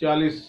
40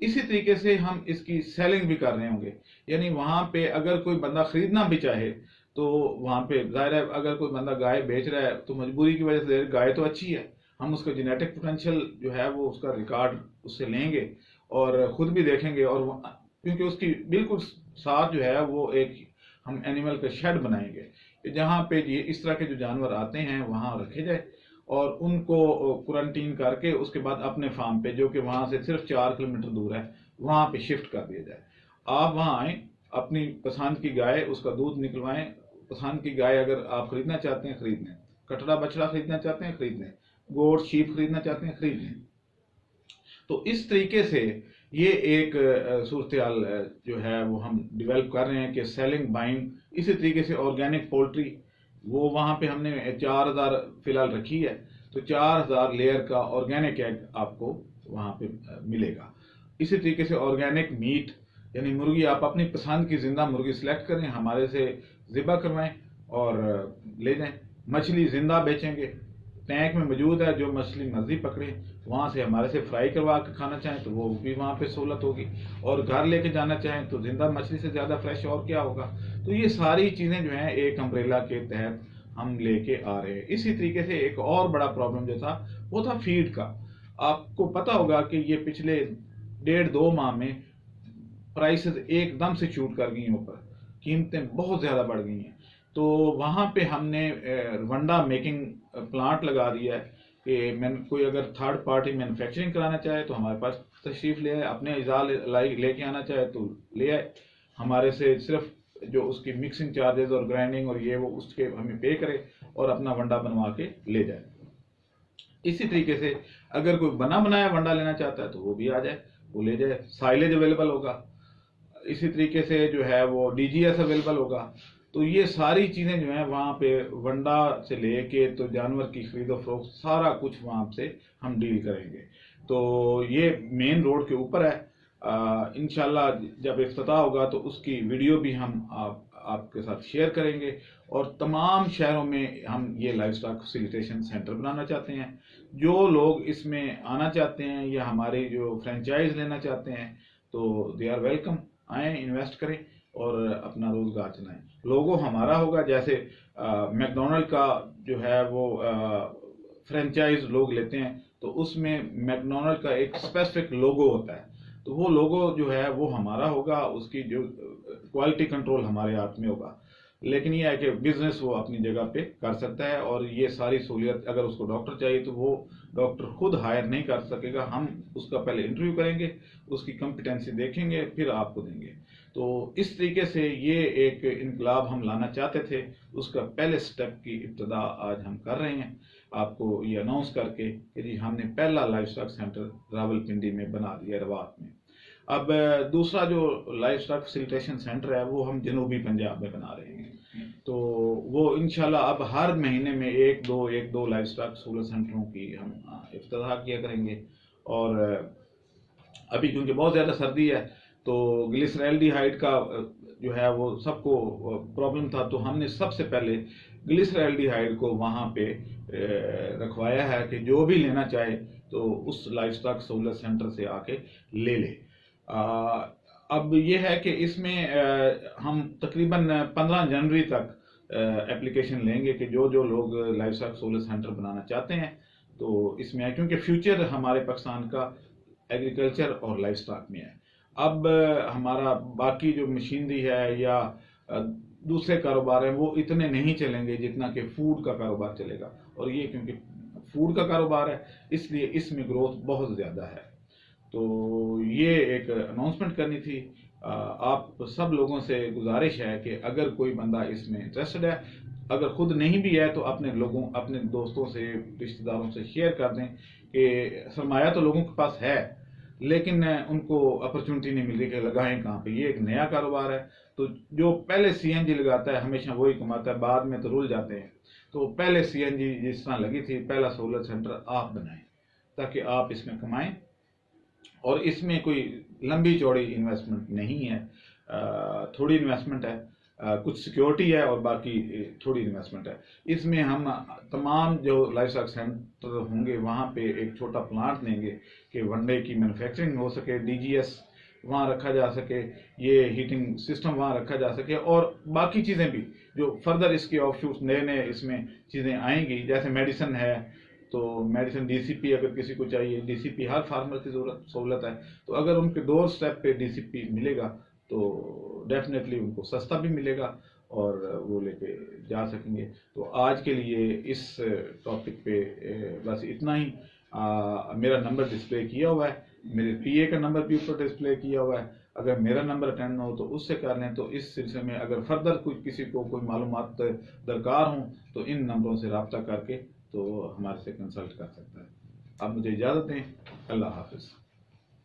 اسی طریقے سے ہم اس کی سیلنگ بھی کر رہے ہوں گے، یعنی وہاں پہ اگر کوئی بندہ خریدنا بھی چاہے تو وہاں پہ ظاہر ہے اگر کوئی بندہ گائے بیچ رہا ہے تو مجبوری کی وجہ سے گائے تو اچھی ہے، ہم اس کا جینیٹک پوٹینشیل جو ہے وہ اس کا ریکارڈ اس سے لیں گے اور خود بھی دیکھیں گے، اور کیونکہ اس کی بالکل ساتھ جو ہے وہ ایک ہم اینیمل کا شیڈ بنائیں گے کہ جہاں پہ یہ اس طرح کے جو جانور آتے ہیں وہاں رکھے جائے اور ان کو کوارنٹین کر کے اس کے بعد اپنے فارم پہ جو کہ وہاں سے صرف 4 کلومیٹر دور ہے وہاں پہ شفٹ کر دیا جائے۔ آپ وہاں آئیں، اپنی پسند کی گائے اس کا دودھ نکلوائیں، پسند کی گائے اگر آپ خریدنا چاہتے ہیں خرید لیں، کٹڑا بچڑا خریدنا چاہتے ہیں خرید لیں، گوٹ شیپ خریدنا چاہتے ہیں خرید لیں۔ تو اس طریقے سے یہ ایک صورتحال جو ہے وہ ہم ڈیولپ کر رہے ہیں کہ سیلنگ بائنگ، اسی طریقے سے آرگینک پولٹری وہ وہاں پہ ہم نے 4000 فی الحال رکھی ہے، تو 4000 لیئر کا آرگینک ایگ آپ کو وہاں پہ ملے گا۔ اسی طریقے سے آرگینک میٹ، یعنی مرغی آپ اپنی پسند کی زندہ مرغی سلیکٹ کریں، ہمارے سے ذبح کروائیں اور لے جائیں۔ مچھلی زندہ بیچیں گے، ٹینک میں موجود ہے، جو مچھلی مرضی پکڑیں وہاں سے ہمارے سے فرائی کروا کے کھانا چاہیں تو وہ بھی وہاں پہ سہولت ہوگی، اور گھر لے کے جانا چاہیں تو زندہ مچھلی سے زیادہ فریش اور کیا ہوگا۔ تو یہ ساری چیزیں جو ہیں ایک امبریلا کے تحت ہم لے کے آ رہے ہیں۔ اسی طریقے سے ایک اور بڑا پرابلم جو تھا وہ تھا فیڈ کا۔ آپ کو پتا ہوگا کہ یہ پچھلے 1.5-2 ماہ میں پرائسز ایک دم سے شوٹ کر گئی ہیں اوپر، قیمتیں بہت زیادہ بڑھ گئی ہیں، تو وہاں پہ ہم نے ونڈا میکنگ پلانٹ لگا دیا ہے کہ کوئی اگر تھرڈ پارٹی مینوفیکچرنگ کرانا چاہے تو ہمارے پاس تشریف لے آئے، اپنے اجزاء لے کے آنا چاہے تو لے آئے، ہمارے سے صرف جو اس کی مکسنگ چارجز اور گرائنڈنگ اور یہ وہ اس کے ہمیں پے کرے اور اپنا ونڈا بنوا کے لے جائے۔ اسی طریقے سے اگر کوئی بنا بنایا ونڈا لینا چاہتا ہے تو وہ بھی آ جائے، وہ لے جائے، سائلیج اویلیبل ہوگا، اسی طریقے سے جو ہے وہ ڈی جی ایس اویلیبل ہوگا۔ تو یہ ساری چیزیں جو ہیں وہاں پہ ونڈا سے لے کے تو جانور کی خرید و فروخت سارا کچھ وہاں سے ہم ڈیل کریں گے۔ تو یہ مین روڈ کے اوپر ہے، انشاءاللہ جب افتتاح ہوگا تو اس کی ویڈیو بھی ہم آپ کے ساتھ شیئر کریں گے، اور تمام شہروں میں ہم یہ لائف سٹاک فیسیلیٹیشن سینٹر بنانا چاہتے ہیں۔ جو لوگ اس میں آنا چاہتے ہیں یا ہماری جو فرینچائز لینا چاہتے ہیں تو دے آر ویلکم، آئیں انویسٹ کریں اور اپنا روزگار چلائیں۔ لوگو ہمارا ہوگا، جیسے میک ڈونلڈ کا جو ہے وہ فرینچائز لوگ لیتے ہیں تو اس میں میک ڈونلڈ کا ایک اسپیسیفک لوگو ہوتا ہے، تو وہ لوگو جو ہے وہ ہمارا ہوگا، اس کی جو کوالٹی کنٹرول ہمارے ہاتھ میں ہوگا۔ لیکن یہ ہے کہ بزنس وہ اپنی جگہ پہ کر سکتا ہے، اور یہ ساری سہولیت اگر اس کو ڈاکٹر چاہیے تو وہ ڈاکٹر خود ہائر نہیں کر سکے گا، ہم اس کا پہلے انٹرویو کریں گے، اس کی کمپیٹنسی دیکھیں گے، پھر آپ کو دیں گے۔ تو اس طریقے سے یہ ایک انقلاب ہم لانا چاہتے تھے، اس کا پہلے سٹیپ کی ابتدا آج ہم کر رہے ہیں، آپ کو یہ اناؤنس کر کے کہ جی ہم نے پہلا لائف سٹاک سینٹر راولپنڈی میں بنا دیا، روات میں۔ اب دوسرا جو لائف سٹاک فیسیلیٹیشن سینٹر ہے وہ ہم جنوبی پنجاب میں بنا رہے ہیں، تو وہ انشاءاللہ اب ہر مہینے میں ایک دو لائف سٹاک سہولت سینٹروں کی ہم افتتاح کیا کریں گے۔ اور ابھی کیونکہ بہت زیادہ سردی ہے تو گلیسرالڈیہائیڈ کا جو ہے وہ سب کو پرابلم تھا، تو ہم نے سب سے پہلے گلیسرالڈیہائیڈ کو وہاں پہ رکھوایا ہے کہ جو بھی لینا چاہے تو اس لائف سٹاک سہولت سینٹر سے آ کے لے لے۔ اب یہ ہے کہ اس میں ہم تقریباً 15 جنوری تک اپلیکیشن لیں گے کہ جو لوگ لائف سٹاک سہولت سینٹر بنانا چاہتے ہیں تو اس میں ہے، کیونکہ فیوچر ہمارے پاکستان کا ایگریکلچر اور لائف سٹاک میں ہے۔ اب ہمارا باقی جو مشینری ہے یا دوسرے کاروبار ہیں وہ اتنے نہیں چلیں گے جتنا کہ فوڈ کا کاروبار چلے گا، اور یہ کیونکہ فوڈ کا کاروبار ہے اس لیے اس میں گروتھ بہت زیادہ ہے۔ تو یہ ایک اناؤنسمنٹ کرنی تھی۔ آپ سب لوگوں سے گزارش ہے کہ اگر کوئی بندہ اس میں انٹرسٹڈ ہے، اگر خود نہیں بھی ہے تو اپنے دوستوں سے رشتہ داروں سے شیئر کر دیں کہ سرمایہ تو لوگوں کے پاس ہے لیکن ان کو اپرچونٹی نہیں مل رہی کہ لگائیں کہاں پہ۔ یہ ایک نیا کاروبار ہے، تو جو پہلے سی این جی لگاتا ہے ہمیشہ وہی کماتا ہے، بعد میں تو رل جاتے ہیں۔ تو پہلے سی این جی جس طرح لگی تھی، پہلا سہولت سینٹر آپ بنائیں تاکہ آپ اس میں کمائیں، اور اس میں کوئی لمبی چوڑی انویسٹمنٹ نہیں ہے، تھوڑی انویسٹمنٹ ہے، کچھ سیکیورٹی ہے اور باقی تھوڑی انویسٹمنٹ ہے. اس میں ہم تمام جو لائف اسٹاک سینٹر ہوں گے وہاں پہ ایک چھوٹا پلانٹ لیں گے کہ ون ڈے کی مینوفیکچرنگ ہو سکے, ڈی جی ایس وہاں رکھا جا سکے, یہ ہیٹنگ سسٹم وہاں رکھا جا سکے, اور باقی چیزیں بھی جو فردر اس کے آف شوٹس نئے اس میں چیزیں آئیں گی, جیسے میڈیسن ہے تو میڈیسن ڈی سی پی اگر کسی کو چاہیے, ڈی سی پی ہر فارمر کی سہولت ہے, تو اگر ان کے ڈور سٹیپ پہ ڈی سی پی ملے گا تو ڈیفینیٹلی ان کو سستا بھی ملے گا اور وہ لے کے جا سکیں گے. تو آج کے لیے اس ٹاپک پہ بس اتنا ہی. میرا نمبر ڈسپلے کیا ہوا ہے, میرے پی اے کا نمبر بھی اوپر ڈسپلے کیا ہوا ہے, اگر میرا نمبر اٹینڈ نہ ہو تو اس سے کر لیں. تو اس سلسلے میں اگر فردر کسی کو کوئی معلومات درکار ہوں تو ان نمبروں سے رابطہ کر کے تو ہمارے سے کنسلٹ کر سکتا ہے. اب مجھے اجازت دیں, اللہ حافظ.